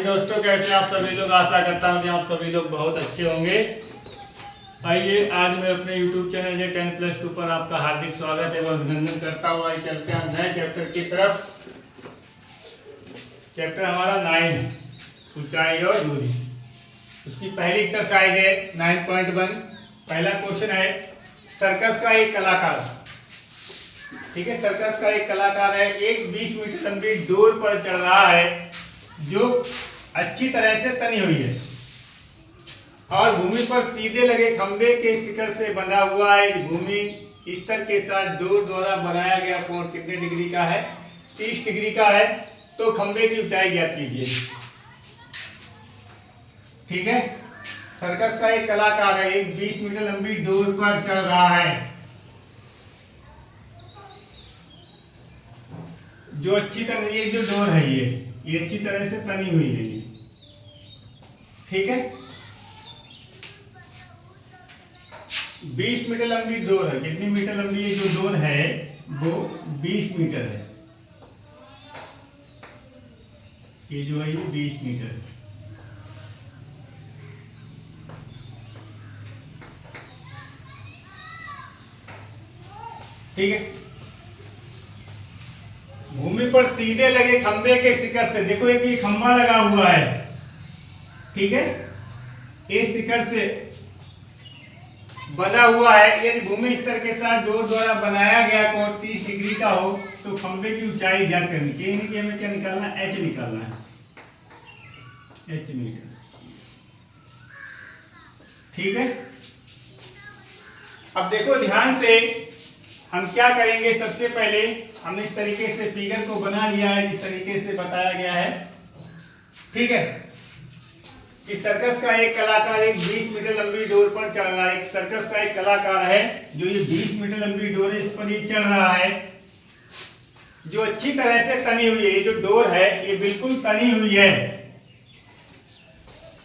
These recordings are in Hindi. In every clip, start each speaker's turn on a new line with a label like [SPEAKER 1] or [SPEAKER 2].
[SPEAKER 1] जी दोस्तों, कैसे आप सभी लोग। आशा करता हूँ कि आप सभी लोग बहुत अच्छे होंगे। आइए, आज मैं अपने YouTube चैनल जे 10+2 पर आपका हार्दिक स्वागत एवं अभिनंदन करता हूँ। आइए चलते हैं नए चैप्टर की तरफ। चैप्टर हमारा 9 ऊंचाई और दूरी। उसकी पहली एक्सरसाइज है 9.1। पहला क्वेश्चन है, सर्कस का एक कलाकार, ठीक है, सर्कस का एक कलाकार है, एक 20 मीटर लंबी डोर पर चढ़ रहा है जो अच्छी तरह से तनी हुई है और भूमि पर सीधे लगे खंबे के शिखर से बंधा हुआ है। भूमि स्तर के साथ डोर द्वारा बनाया गया कोण कितने डिग्री का है? 30 डिग्री का है। तो खंबे की ऊंचाई ज्ञात कीजिए। ठीक है, सर्कस का एक कलाकार है, एक 20 मीटर लंबी डोर पर चढ़ रहा है जो अच्छी तरह, ये जो डोर है ये अच्छी तरह से तनी हुई है ये, ठीक है। 20 मीटर लंबी डोर है। कितनी मीटर लंबी ये जो डोर है वो 20 मीटर है। ये जो है ये 20 मीटर है। ठीक है, भूमि पर सीधे लगे खंबे के शिखर से, देखो एक ये खंबा लगा हुआ है, ठीक है, ये शिखर से बना हुआ है। यदि भूमि स्तर के साथ डोर द्वारा बनाया गया कोण 30 डिग्री का हो तो खंबे की ऊंचाई ज्ञात करनी है। यानी कि हमें क्या निकालना है? एच निकालना है, एच मीटर। ठीक है, अब देखो ध्यान से, हम क्या करेंगे, सबसे पहले हमने इस तरीके से फिगर को बना लिया है जिस तरीके से बताया गया है। ठीक है, इस सर्कस का एक कलाकार एक 20 मीटर लंबी डोर पर चढ़ रहा है। एक सर्कस का एक कलाकार है जो ये 20 मीटर लंबी डोर है, इस पर ये चढ़ रहा है जो अच्छी तरह से तनी हुई है। ये जो डोर है ये बिल्कुल तनी हुई है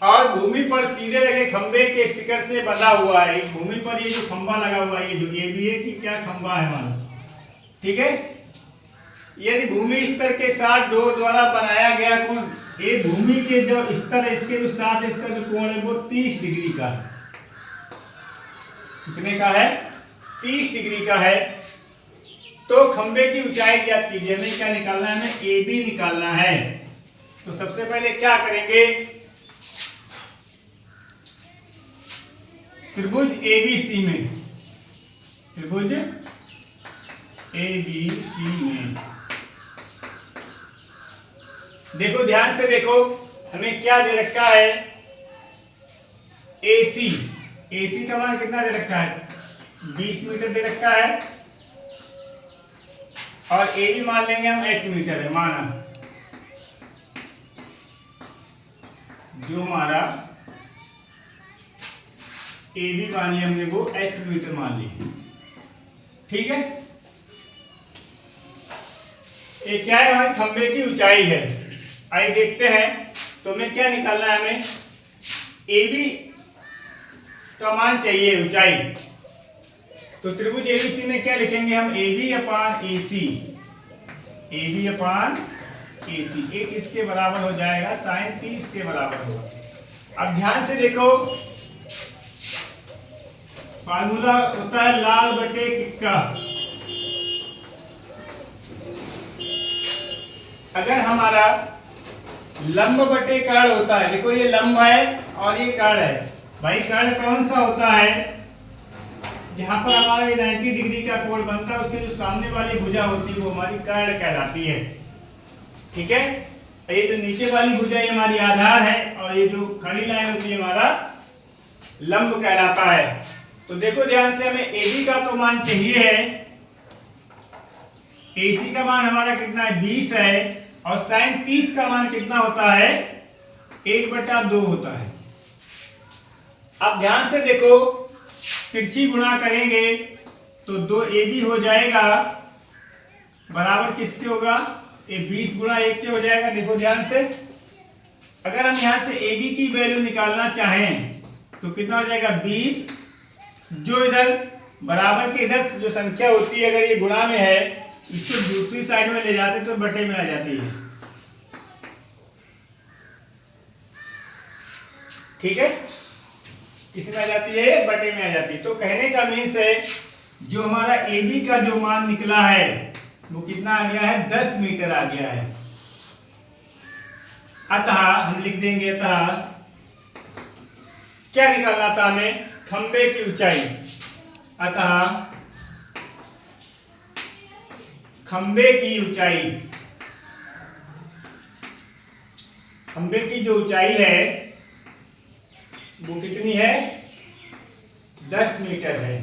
[SPEAKER 1] और भूमि पर सीधे लगे खंबे के शिखर से बंधा हुआ है। भूमि पर ये जो खंबा लगा हुआ है, ये जो ये भी है कि क्या खंबा है हमारा, ठीक है। यदि भूमि स्तर के साथ डोर द्वारा बनाया गया कोण, ये भूमि के जो स्तर है इसके जो साथ इसका जो कोण है वो 30 डिग्री का है। कितने का है? 30 डिग्री का है। तो खंबे की ऊंचाई ज्ञात कीजिए। हमें क्या निकालना है? हमें ए बी निकालना है। तो सबसे पहले क्या करेंगे, त्रिभुज एबीसी में, त्रिभुज एबीसी में देखो, ध्यान से देखो, हमें क्या दे रखा है? एसी, एसी का मान कितना दे रखा है? 20 मीटर दे रखा है और ए भी मान लेंगे हम एच मीटर है माना, जो हमारा ए भी मानी हमने वो एच मीटर मान ली। ठीक है, ये क्या है? हमारी खंबे की ऊंचाई है। आइए देखते हैं, तो हमें क्या निकालना है? हमें ए बी का मान चाहिए, ऊंचाई। तो त्रिभुज एबीसी में क्या लिखेंगे हम? A B upon A C, A B अपान ए सी, एक इसके बराबर हो जाएगा sin 30 के बराबर होगा। अब ध्यान से देखो, फार्मूला होता है लाल बटे किक्का। अगर हमारा लंब बटे कर्ण होता है, देखो ये लंब है और ये कर्ण है। भाई कर्ण कौन सा होता है? जहां पर हमारा 90 डिग्री का कोण बनता है उसके जो सामने वाली भुजा होती है वो हमारी कर्ण कहलाती है। ठीक है, ये जो नीचे वाली भुजा ये हमारी आधार है और ये जो खड़ी लाइन होती है हमारा लंब कहलाता है। तो देखो ध्यान से, हमें AB का तो मान चाहिए है, AC का मान हमारा कितना है? 20 है और sin 30 का मान कितना होता है? 1/2 होता है। अब ध्यान से देखो, तिरछी गुणा करेंगे तो 2AB हो जाएगा बराबर किसके होगा? ये 20 गुणा 1 के हो जाएगा। देखो ध्यान से, अगर हम यहां से AB की वैल्यू निकालना चाहें तो कितना हो जाएगा? 20, जो इधर बराबर के इधर जो संख्या होती है अगर ये गुणा में है, इसको दूसरी साइड में ले जाते तो बटे में आ जाती है। ठीक है, किस में आ जाती है, बटे में आ जाती है। तो कहने का मीन्स है जो हमारा ए बी का जो मान निकला है वो कितना आ गया है, 10 मीटर आ गया है। अतः हम लिख देंगे, अतः क्या निकालना था हमें, खंबे की ऊंचाई। अतः खंबे की ऊंचाई, खंबे की जो ऊंचाई है वो कितनी है, 10 मीटर है।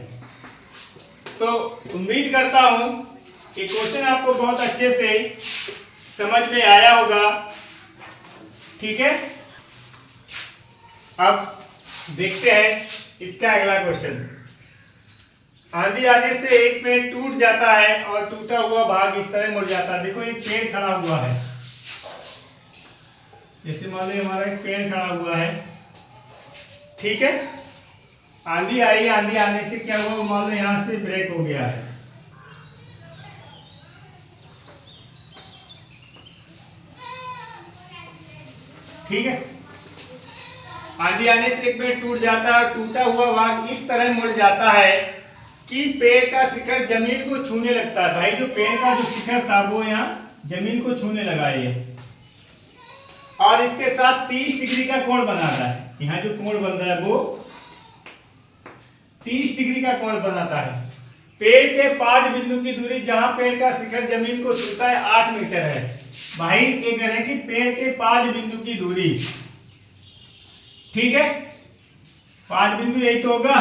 [SPEAKER 1] तो उम्मीद करता हूं कि क्वेश्चन आपको बहुत अच्छे से समझ में आया होगा। ठीक है, अब देखते हैं इसका अगला क्वेश्चन। आंधी आने से एक पेड़ टूट जाता है और टूटा हुआ भाग इस तरह मुड़ जाता है। देखो एक पेड़ खड़ा हुआ है, जैसे मान लो हमारा एक पेड़ खड़ा हुआ है, ठीक है, आंधी आई, आंधी आने से क्या हुआ, मान लो यहां से ब्रेक हो गया है। ठीक है, आंधी आने से एक पेड़ टूट जाता है और टूटा हुआ भाग इस तरह मुड़ जाता है कि पेड़ का शिखर जमीन को छूने लगता है। भाई जो पेड़ का जो शिखर था वो यहाँ जमीन को छूने लगा ये, और इसके साथ 30 डिग्री का कोण बना रहा है। यहाँ जो कोण बन रहा है वो 30 डिग्री का कोण बनाता है। पेड़ के 5 बिंदु की दूरी जहां पेड़ का शिखर जमीन को छूता है 8 मीटर है। भाई ये कह रहे हैं कि पेड़ के 5 बिंदु की दूरी, ठीक है, 5 बिंदु यही तो होगा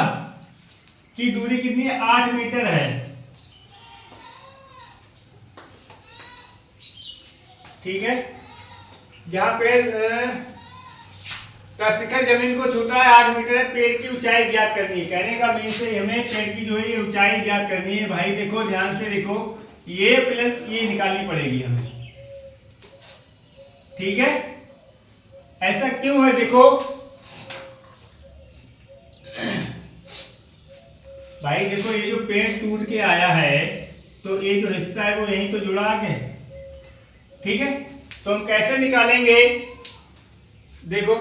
[SPEAKER 1] की दूरी कितनी है, 8 मीटर है। ठीक है, जहां पेड़ का शिखर जमीन को छूता है 8 मीटर है, पेड़ की ऊंचाई ज्ञात करनी है। कहने का मीन से हमें पेड़ की जो है ऊंचाई ज्ञात करनी है। भाई देखो ध्यान से देखो, ये प्लस ये निकालनी पड़ेगी हमें। ठीक है, ऐसा क्यों है, देखो भाई देखो ये जो पेड़ टूट के आया है तो ये जो हिस्सा है वो यहीं तो जुड़ा है। ठीक है, तो हम कैसे निकालेंगे, देखो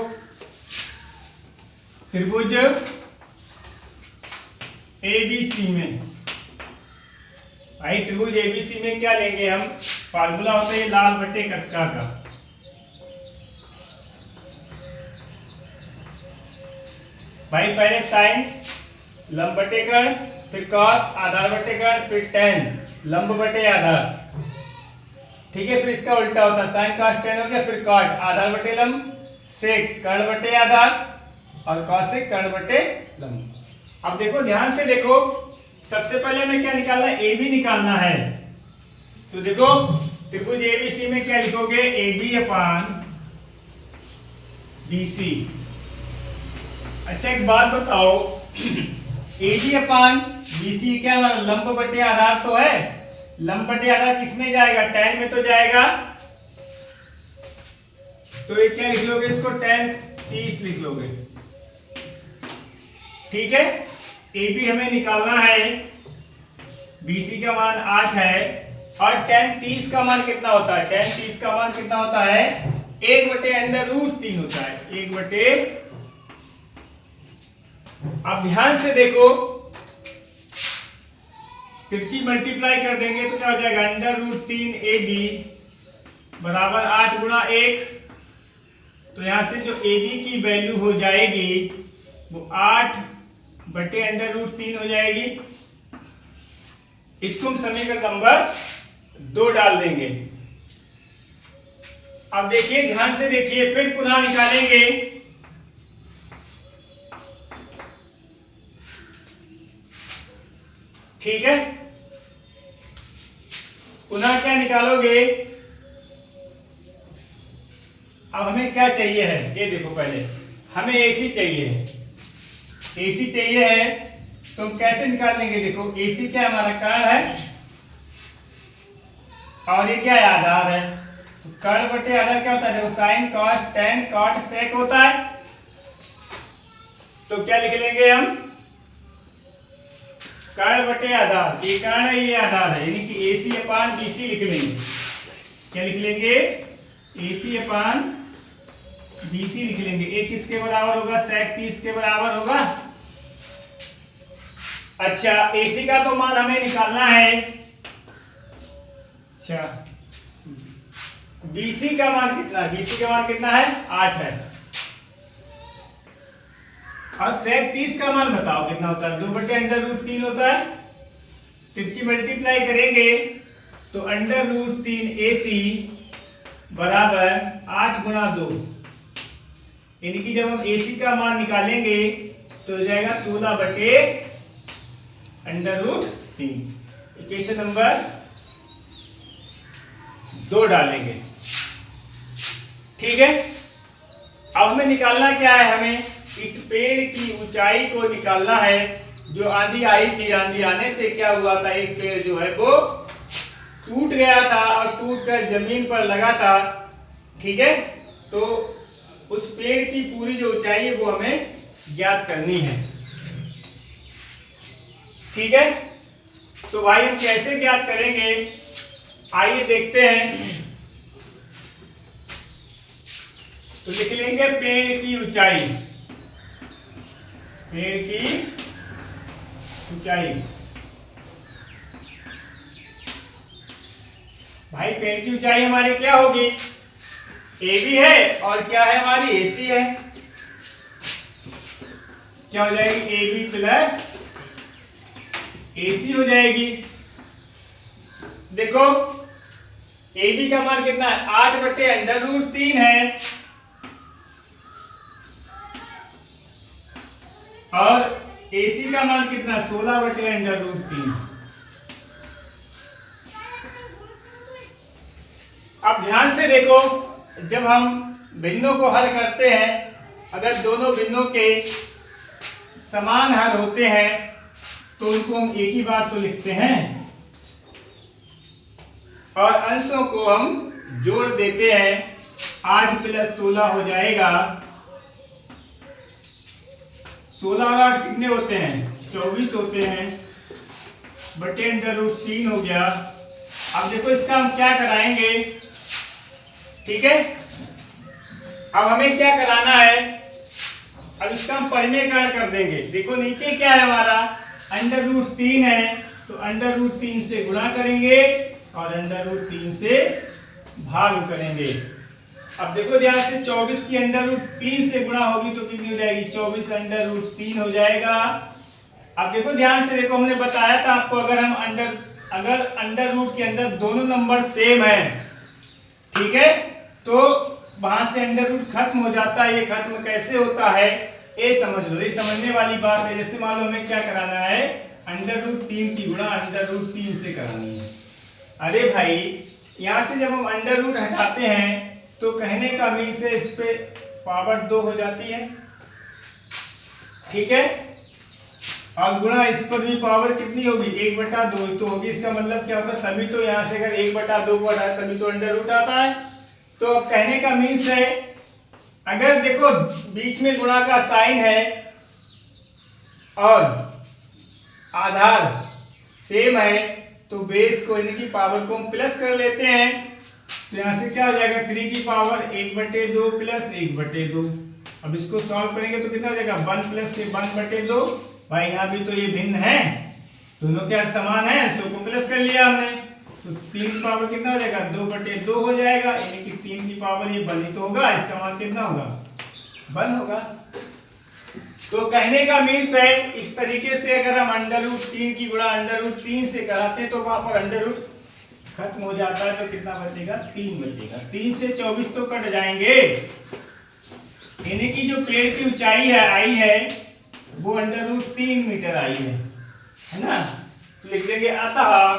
[SPEAKER 1] त्रिभुज एबीसी में, भाई त्रिभुज एबीसी में क्या लेंगे हम, फार्मूला होता है लाल बटे कटका का। भाई पहले साइन लंब बटे कर्ण, फिर कॉस आधार बटे कर्ण, फिर टेन लंब बटे आधार। ठीक है, फिर इसका उल्टा होता है, साइन कॉस टेन हो गया, फिर कॉट आधार बटे लंब, सेक कर्ण बटे आधार, और कॉसेक कर्ण बटे लंब। अब देखो ध्यान से देखो, सबसे पहले हमें क्या निकालना है, ए बी निकालना है। तो देखो त्रिभुज एबीसी में क्या लिखोगे, A B upon B C. अच्छा एक बात बताओ, A B upon B C क्या हमारा लंब बटे आधार तो है, लंब बटे आधार किसमें जाएगा, tan में तो जाएगा। तो ये क्या लिख लोगे, इसको tan 30 लिख लोगे। ठीक है, ए बी हमें निकालना है, बी सी का मान 8 है, और tan 30 का मान कितना होता है, tan 30 का मान कितना होता है, 1/√3 होता है, 1/। अब ध्यान से देखो, तिरछी मल्टीप्लाई कर देंगे तो क्या हो जाएगा, √3 AB बराबर 8 गुणा 1। तो यहां से जो AB की वैल्यू हो जाएगी वो 8/√3 हो जाएगी। इसको हम समीकरण नंबर 2 डाल देंगे। अब देखिए ध्यान से देखिए, फिर पुनः निकालेंगे। ठीक है, पुनः क्या निकालोगे, अब हमें क्या चाहिए है, ये देखो पहले हमें AC चाहिए है, AC चाहिए है तो हम कैसे निकाल लेंगे, देखो AC क्या हमारा कर्ण है और ये क्या है, आधार है। तो कर्ण बटे आधार क्या होता है, देखो sine cos tan cot sec होता है। तो क्या लिख लेंगे हम, कर्ण बटे आधार, ये कर्ण है ये आधार है, यानी कि AC अपान BC लिख लेंगे। क्या लिख लेंगे, AC अपान BC लिख लेंगे। ए किसके बराबर होगा? sec 30 के बराबर होगा। अच्छा AC का तो मान हमें निकालना है। अच्छा BC का मान कितना? BC का मान कितना है? 8 है। और sec 30 का मान बताओ कितना होता है? 2/√3 होता है। तिरछी मल्टीप्लाई करेंगे तो √3 AC बराबर 8 गुणा 2, यानी कि जब हम AC का मान निकालेंगे तो हो जाएगा 16/√3। इक्वेशन नंबर 2 डालेंगे। ठीक है, अब हमें निकालना क्या है? हमें इस पेड़ की ऊंचाई को निकालना है। जो आंधी आई थी, आंधी आने से क्या हुआ था? एक पेड़ जो है वो टूट गया था और टूटकर जमीन पर लगा था। ठीक है, तो उस पेड़ की पूरी जो ऊंचाई है वो हमें ज्ञात करनी है। ठीक है, तो भाई हम कैसे ज्ञात करेंगे? आइए देखते हैं। तो लिख लेंगे पेड़ की ऊंचाई। पेड़ की ऊंचाई, भाई पेड़ की ऊंचाई हमारी क्या होगी? AB है और क्या है हमारी? AC है। क्या हो जाएगी? AB प्लस AC हो जाएगी। देखो AB का मान कितना है? 8/√3 है और AC का मान कितना? 16/√3। अब ध्यान से देखो, जब हम भिन्नों को हल करते हैं, अगर दोनों भिन्नों के समान हल होते हैं तो उनको हम एक ही बार तो लिखते हैं और अंशों को हम जोड़ देते हैं। 8 + 16 हो जाएगा। 16 और 8 कितने होते हैं? 24 होते हैं, बटे √3 हो गया। अब देखो इसका हम क्या कराएंगे? ठीक है, अब हमें क्या कराना है? अब इसका हम परिमेयकरण कर देंगे। देखो नीचे क्या है हमारा? √3 है, तो √3 से गुणा करेंगे और √3 से भाग करेंगे। अब देखो ध्यान से, 24 की √3 से गुणा होगी तो कितनी हो जाएगी? 24 √3 हो जाएगा। अब देखो ध्यान से, देखो हमने बताया था आपको, अगर अंडर रूट के अंदर दोनों नंबर सेम है, ठीक है, तो वहां से अंडर रूट खत्म हो जाता है। ये खत्म कैसे होता है ये समझ लो, ये समझने वाली बात है। जैसे मान लो हमें क्या कराना है? √3 की गुणा √3 से करानी है। अरे भाई यहां से जब हम अंडर रूट हटाते हैं तो कहने का मीन से इस पे पावर 2 हो जाती है। ठीक है, और गुणा इस पर भी पावर कितनी होगी? 1/2 तो होगी। इसका मतलब क्या होता है? तभी तो यहाँ से अगर 1/2 को हटाए तभी तो अंडर रूट आता है। तो अब कहने का मीन्स है, अगर देखो बीच में गुणा का साइन है और आधार सेम है तो बेस को यानी कि पावर को हम प्लस कर लेते हैं। तो यहाँ से क्या हो जाएगा? 3 की पावर 1/2 प्लस 1/2। अब इसको सॉल्व करेंगे तो कितना हो जाएगा? 1 + 1/2। भाई यहाँ भी तो ये भिन्न है, दोनों क्या समान है, तो को प्लस कर लिया हमने। तो 3 की पावर कितना हो जाएगा? 2/2 हो जाएगा, यानी कि 3 की पावर ये 1 ही तो होगा। इसका मान कितना होगा? 1 होगा। तो कहने का मीन्स है, इस तरीके से अगर हम √3 की गुणा √3 से कराते तो वहां पर अंडर रूट खत्म हो जाता है। तो कितना बचेगा? 3 बचेगा। 3 से 24 तो कट जाएंगे, यानी कि जो पेड़ की ऊंचाई है आई है वो √3 मीटर आई है ना। लिख देंगे अतः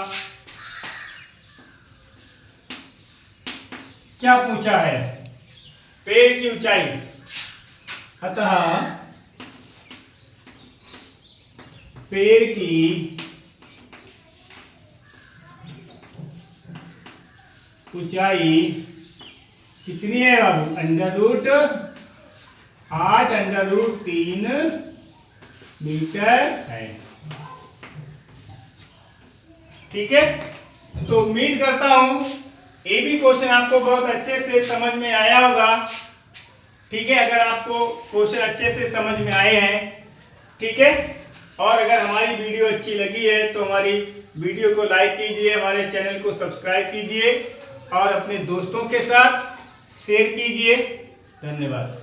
[SPEAKER 1] क्या पूछा है? पेड़ की ऊंचाई। अतः पेड़ की ऊंचाई कितनी है बाबू? √8 √3 मीटर है। ठीक है, तो उम्मीद करता हूं ये भी क्वेश्चन आपको बहुत अच्छे से समझ में आया होगा। ठीक है, अगर आपको क्वेश्चन अच्छे से समझ में आए हैं, ठीक है, और अगर हमारी वीडियो अच्छी लगी है तो हमारी वीडियो को लाइक कीजिए, हमारे चैनल को सब्सक्राइब कीजिए और अपने दोस्तों के साथ शेयर कीजिए। धन्यवाद।